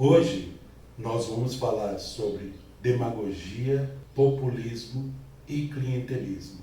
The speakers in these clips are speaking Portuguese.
Hoje nós vamos falar sobre demagogia, populismo e clientelismo.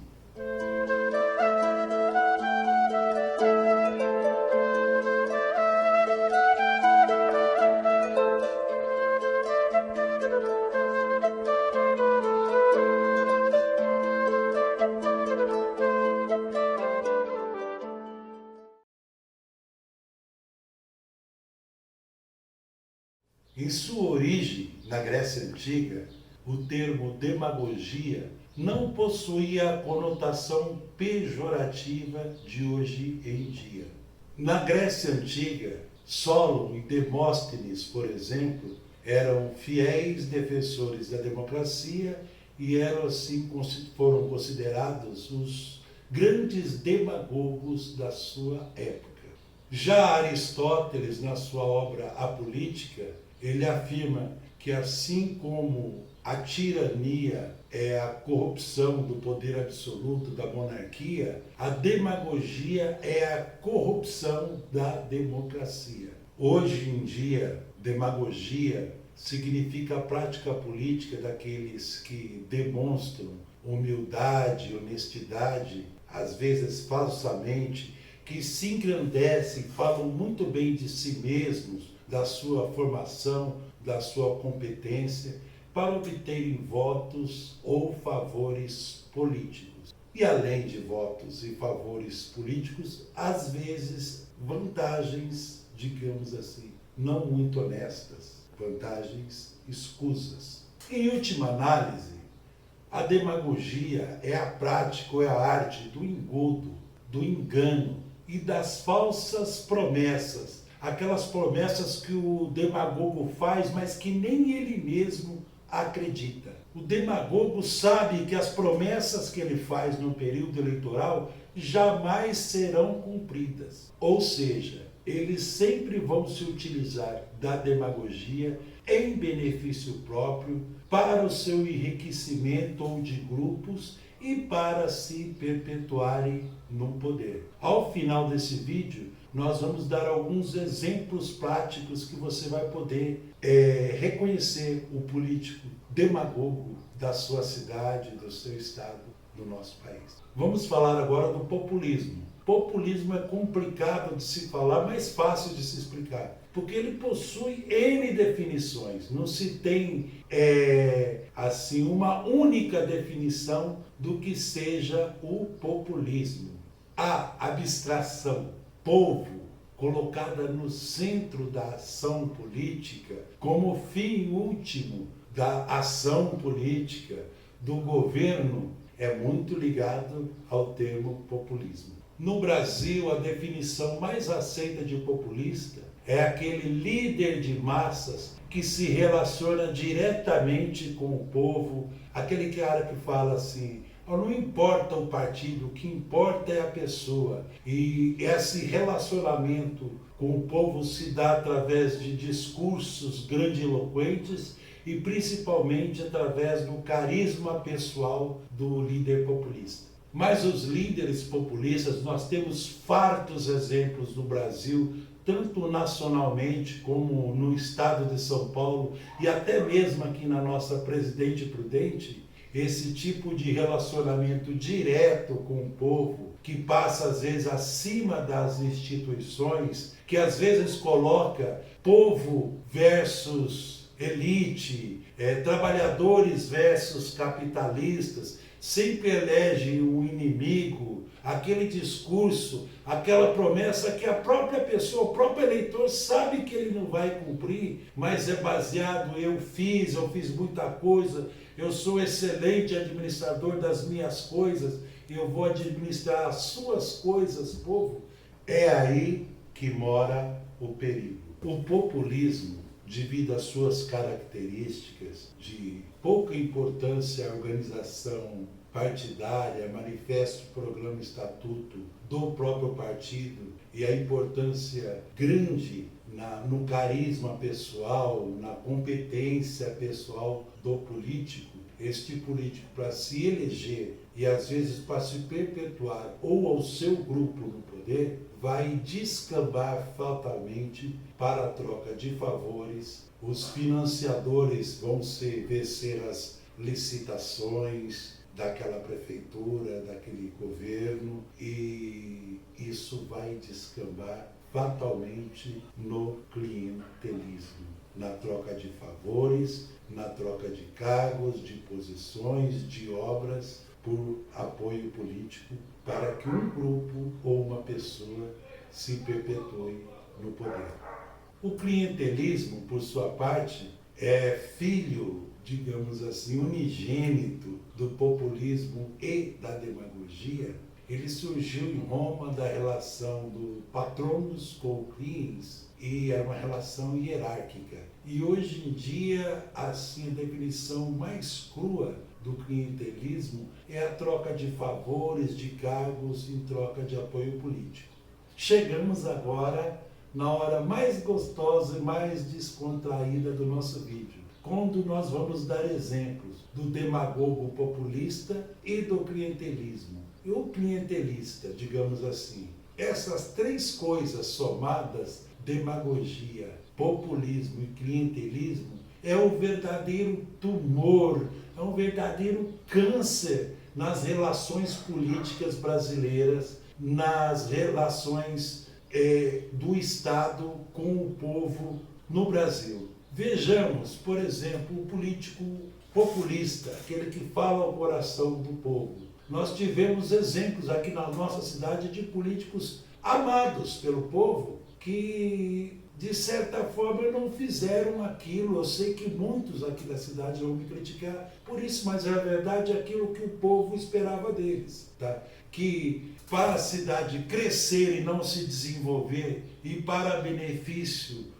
Em sua origem, na Grécia Antiga, o termo demagogia não possuía a conotação pejorativa de hoje em dia. Na Grécia Antiga, Solon e Demóstenes, por exemplo, eram fiéis defensores da democracia e foram considerados os grandes demagogos da sua época. Já Aristóteles, na sua obra A Política, ele afirma que assim como a tirania é a corrupção do poder absoluto da monarquia, a demagogia é a corrupção da democracia. Hoje em dia, demagogia significa a prática política daqueles que demonstram humildade, honestidade, às vezes falsamente, que se engrandecem, falam muito bem de si mesmos, da sua formação, da sua competência, para obterem votos ou favores políticos. E além de votos e favores políticos, às vezes vantagens, digamos assim, não muito honestas, vantagens escusas. Em última análise, a demagogia é a prática ou é a arte do engodo, do engano e das falsas promessas, aquelas promessas que o demagogo faz, mas que nem ele mesmo acredita. O demagogo sabe que as promessas que ele faz no período eleitoral jamais serão cumpridas. Ou seja, eles sempre vão se utilizar da demagogia em benefício próprio, para o seu enriquecimento ou de grupos e para se perpetuarem no poder. Ao final desse vídeo, nós vamos dar alguns exemplos práticos que você vai poder reconhecer o político demagogo da sua cidade, do seu estado, do nosso país. Vamos falar agora do populismo. Populismo é complicado de se falar, mas fácil de se explicar, porque ele possui N definições. Não se tem assim uma única definição do que seja o populismo. A abstração, povo, colocada no centro da ação política, como fim último da ação política do governo, é muito ligado ao termo populismo. No Brasil, a definição mais aceita de populista é aquele líder de massas que se relaciona diretamente com o povo, aquele cara que fala assim: não importa o partido, o que importa é a pessoa. E esse relacionamento com o povo se dá através de discursos grandiloquentes e principalmente através do carisma pessoal do líder populista. Mas os líderes populistas, nós temos fartos exemplos no Brasil, tanto nacionalmente como no estado de São Paulo e até mesmo aqui na nossa Presidente Prudente, esse tipo de relacionamento direto com o povo, que passa às vezes acima das instituições, que às vezes coloca povo versus elite, trabalhadores versus capitalistas, sempre elege um inimigo, aquele discurso, aquela promessa que a própria pessoa, o próprio eleitor sabe que ele não vai cumprir, mas é baseado: eu fiz muita coisa, eu sou excelente administrador das minhas coisas, eu vou administrar as suas coisas, povo. É aí que mora o perigo. O populismo, devido às suas características de pouca importância à organização partidária, manifesto, programa, estatuto do próprio partido e a importância grande no carisma pessoal, na competência pessoal do político, este político, para se eleger e às vezes para se perpetuar ou ao seu grupo no poder, vai descambar fatalmente para a troca de favores. Os financiadores vão vencer as licitações daquela prefeitura, daquele governo, e isso vai descambar fatalmente no clientelismo, na troca de favores, na troca de cargos, de posições, de obras por apoio político para que um grupo ou uma pessoa se perpetue no poder. O clientelismo, por sua parte, é filho, digamos assim, unigênito do populismo e da demagogia. Ele surgiu em Roma da relação do patronus com cliens e é uma relação hierárquica. E hoje em dia, assim, a definição mais crua do clientelismo é a troca de favores, de cargos em troca de apoio político. Chegamos agora na hora mais gostosa e mais descontraída do nosso vídeo, quando nós vamos dar exemplos do demagogo populista e do clientelismo. E o clientelista, digamos assim, essas três coisas somadas, demagogia, populismo e clientelismo, é o verdadeiro tumor, é um verdadeiro câncer nas relações políticas brasileiras, nas relações do Estado com o povo no Brasil. Vejamos, por exemplo, o político populista, aquele que fala ao coração do povo. Nós tivemos exemplos aqui na nossa cidade de políticos amados pelo povo que, de certa forma, não fizeram aquilo. Eu sei que muitos aqui da cidade vão me criticar por isso, mas na verdade é aquilo que o povo esperava deles, tá? Que para a cidade crescer e não se desenvolver, e para benefício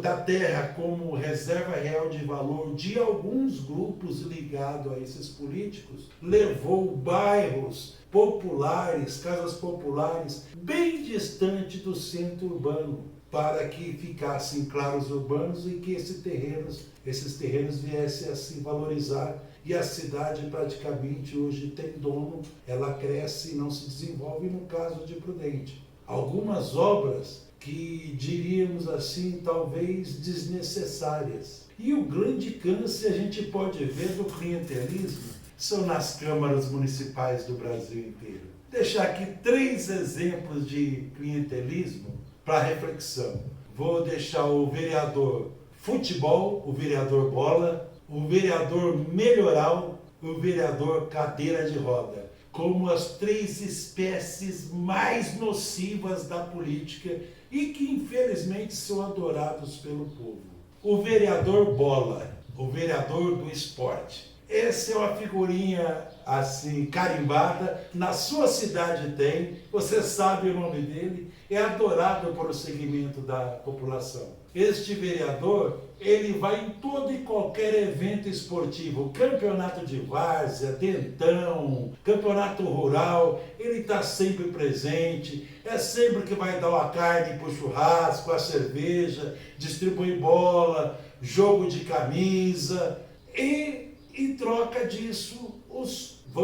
da terra como reserva real de valor de alguns grupos ligados a esses políticos, levou bairros populares, casas populares, bem distante do centro urbano, para que ficassem claros urbanos e que esses terrenos viessem a se valorizar. E a cidade praticamente hoje tem dono, ela cresce e não se desenvolve, no caso de Prudente. Algumas obras que diríamos assim, talvez desnecessárias. E o grande câncer a gente pode ver do clientelismo são nas câmaras municipais do Brasil inteiro. Deixar aqui 3 exemplos de clientelismo para reflexão. Vou deixar o vereador futebol, o vereador bola, o vereador melhoral, o vereador cadeira de roda, como as 3 espécies mais nocivas da política e que infelizmente são adorados pelo povo. O vereador bola, o vereador do esporte. Essa é uma figurinha assim carimbada, na sua cidade tem, você sabe o nome dele, é adorado por o segmento da população. Este vereador, ele vai em todo e qualquer evento esportivo, campeonato de várzea, dentão, campeonato rural, ele está sempre presente, é sempre que vai dar a carne para o churrasco, a cerveja, distribui bola, jogo de camisa, e em troca disso,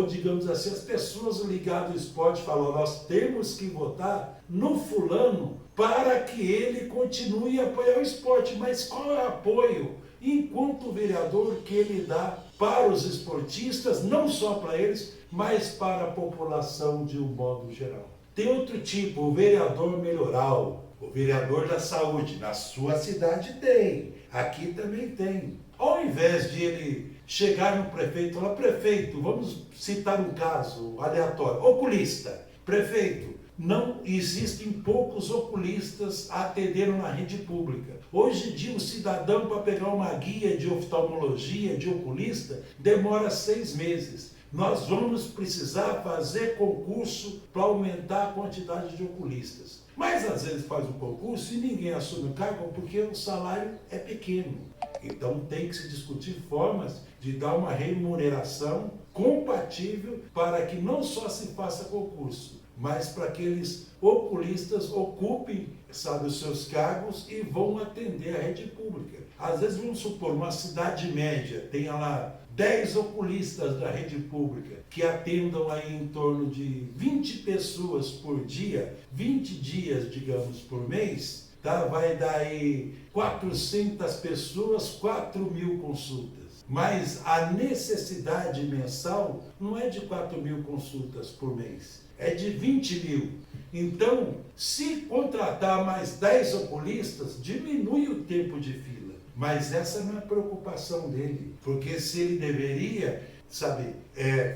digamos assim, as pessoas ligadas ao esporte falam, nós temos que votar no fulano para que ele continue a apoiar o esporte. Mas qual é o apoio, enquanto vereador, que ele dá para os esportistas, não só para eles, mas para a população de um modo geral? Tem outro tipo, o vereador melhoral, o vereador da saúde. Na sua cidade tem, aqui também tem. Ao invés de ele chegar no prefeito e falar, prefeito, vamos citar um caso aleatório, oculista, prefeito, não existem poucos oculistas atenderam na rede pública. Hoje em dia o cidadão para pegar uma guia de oftalmologia, de oculista, demora 6 meses. Nós vamos precisar fazer concurso para aumentar a quantidade de oculistas. Mas às vezes faz um concurso e ninguém assume o cargo porque o salário é pequeno. Então tem que se discutir formas de dar uma remuneração compatível para que não só se faça concurso, mas para que aqueles oculistas ocupem, sabe, os seus cargos e vão atender a rede pública. Às vezes, vamos supor, uma cidade média, tenha lá 10 oculistas da rede pública que atendam aí em torno de 20 pessoas por dia, 20 dias, digamos, por mês, tá? Vai dar aí 400 pessoas, 4.000 consultas. Mas a necessidade mensal não é de 4.000 consultas por mês, é de 20.000. Então, se contratar mais 10 oculistas, diminui o tempo de fila. Mas essa não é a preocupação dele, porque se ele deveria, sabe,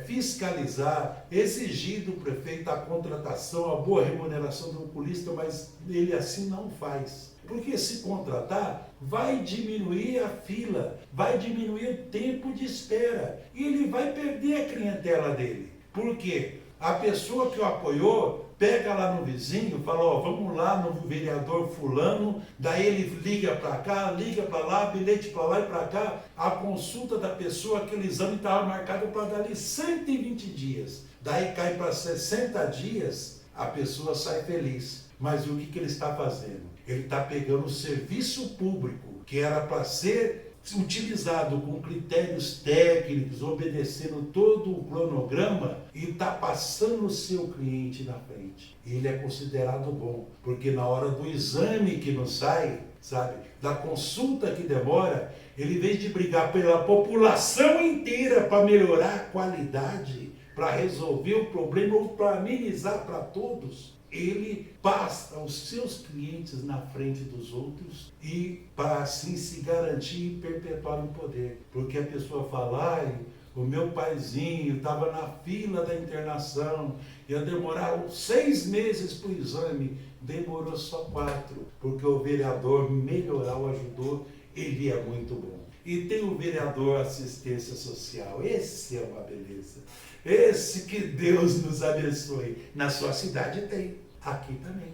fiscalizar, exigir do prefeito a contratação, a boa remuneração do oculista, mas ele assim não faz. Porque se contratar, vai diminuir a fila, vai diminuir o tempo de espera e ele vai perder a clientela dele. Por quê? A pessoa que o apoiou pega lá no vizinho, fala, ó, vamos lá no vereador fulano, daí ele liga para cá, liga para lá, bilhete para lá e para cá, a consulta da pessoa, aquele exame estava marcado para dali 120 dias. Daí cai para 60 dias, a pessoa sai feliz. Mas o que ele está fazendo? Ele está pegando o serviço público, que era para ser utilizado com critérios técnicos, obedecendo todo o cronograma, e está passando o seu cliente na frente. Ele é considerado bom, porque na hora do exame que não sai, sabe, da consulta que demora, ele, em vez de brigar pela população inteira para melhorar a qualidade, para resolver o problema ou para amenizar para todos, ele passa os seus clientes na frente dos outros e para assim se garantir e perpetuar o poder. Porque a pessoa fala, o meu paizinho estava na fila da internação, ia demorar 6 meses para o exame, demorou só 4, porque o vereador melhoral ajudou, ele é muito bom. E tem o vereador assistência social, esse é uma beleza. Esse que Deus nos abençoe. Na sua cidade tem, aqui também.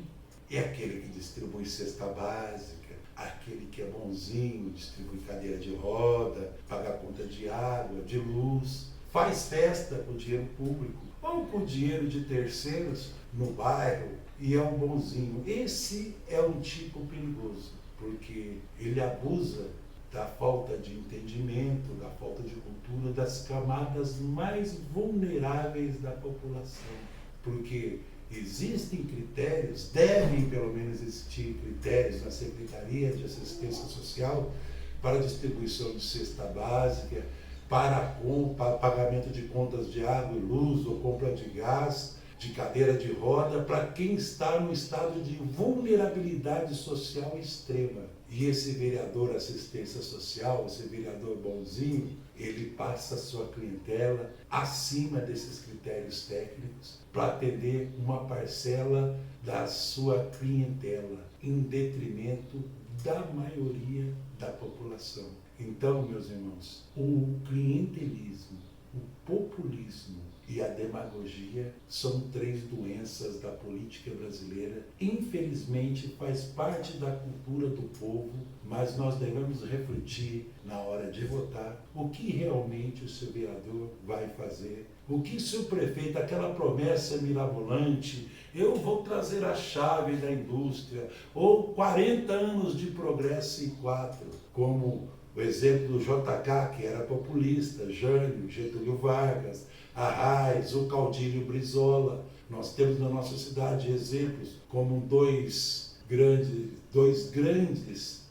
É aquele que distribui cesta básica, aquele que é bonzinho, distribui cadeira de roda, paga conta de água, de luz, faz festa com dinheiro público ou com dinheiro de terceiros no bairro e é um bonzinho. Esse é um tipo perigoso, porque ele abusa da falta de entendimento, da falta de cultura, das camadas mais vulneráveis da população. Porque existem critérios, devem pelo menos existir critérios na Secretaria de Assistência Social para distribuição de cesta básica, para pagamento de contas de água e luz ou compra de gás, de cadeira de roda, para quem está no estado de vulnerabilidade social extrema. E esse vereador assistência social, esse vereador bonzinho, ele passa a sua clientela acima desses critérios técnicos para atender uma parcela da sua clientela, em detrimento da maioria da população. Então, meus irmãos, o clientelismo, o populismo e a demagogia são 3 doenças da política brasileira. Infelizmente, faz parte da cultura do povo, mas nós devemos refletir na hora de votar o que realmente o seu vereador vai fazer, o que seu prefeito, aquela promessa mirabolante, eu vou trazer a chave da indústria, ou 40 anos de progresso em 4, como o exemplo do JK, que era populista, Jânio, Getúlio Vargas, Arraes, o Caudilho Brizola. Nós temos na nossa cidade exemplos como dois grandes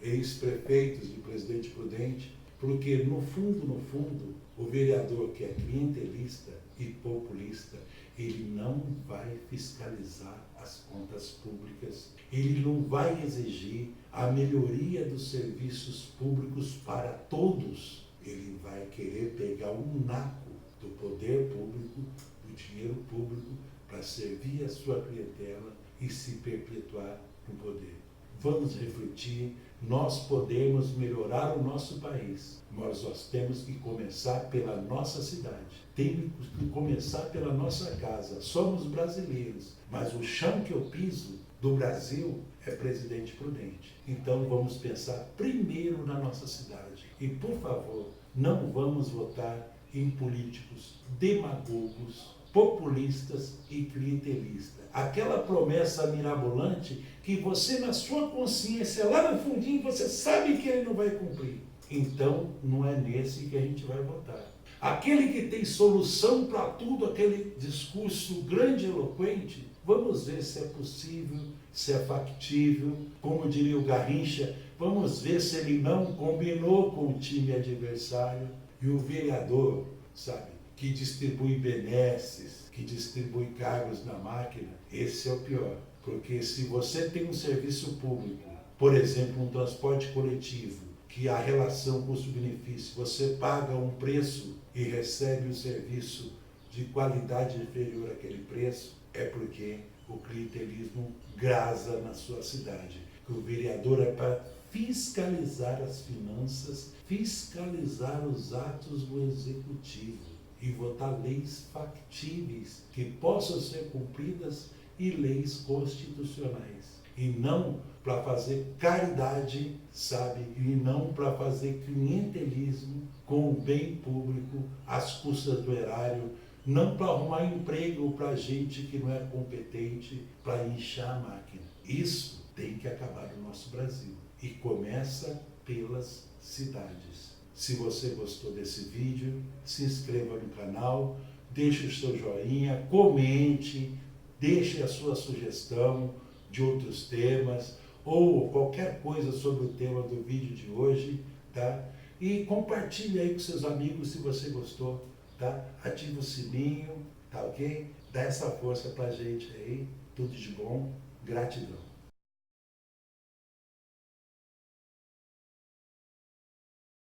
ex-prefeitos de Presidente Prudente, porque no fundo, o vereador que é clientelista e populista, ele não vai fiscalizar as contas públicas, ele não vai exigir a melhoria dos serviços públicos para todos, ele vai querer pegar um naco do poder público, do dinheiro público, para servir a sua clientela e se perpetuar no poder. Vamos refletir, nós podemos melhorar o nosso país, mas nós temos que começar pela nossa cidade, temos que começar pela nossa casa. Somos brasileiros, mas o chão que eu piso do Brasil é Presidente Prudente. Então vamos pensar primeiro na nossa cidade. E, por favor, não vamos votar em políticos demagogos populistas e clientelistas. Aquela promessa mirabolante que você, na sua consciência, lá no fundinho, você sabe que ele não vai cumprir. Então, não é nesse que a gente vai votar. Aquele que tem solução para tudo, aquele discurso grandiloquente, vamos ver se é possível, se é factível, como diria o Garrincha, vamos ver se ele não combinou com o time adversário. E o vereador, sabe, que distribui benesses, que distribui cargos na máquina, esse é o pior. Porque se você tem um serviço público, por exemplo, um transporte coletivo, que a relação custo-benefício, você paga um preço e recebe um serviço de qualidade inferior àquele preço, é porque o clientelismo grasa na sua cidade. Que o vereador é para fiscalizar as finanças, fiscalizar os atos do executivo e votar leis factíveis que possam ser cumpridas e leis constitucionais. E não para fazer caridade, sabe? E não para fazer clientelismo com o bem público às custas do erário, não para arrumar emprego para gente que não é competente, para inchar a máquina. Isso tem que acabar no nosso Brasil. E começa pelas cidades. Se você gostou desse vídeo, se inscreva no canal, deixe o seu joinha, comente, deixe a sua sugestão de outros temas ou qualquer coisa sobre o tema do vídeo de hoje, tá? E compartilhe aí com seus amigos se você gostou, tá? Ativa o sininho, tá ok? Dá essa força pra gente aí, tudo de bom, gratidão.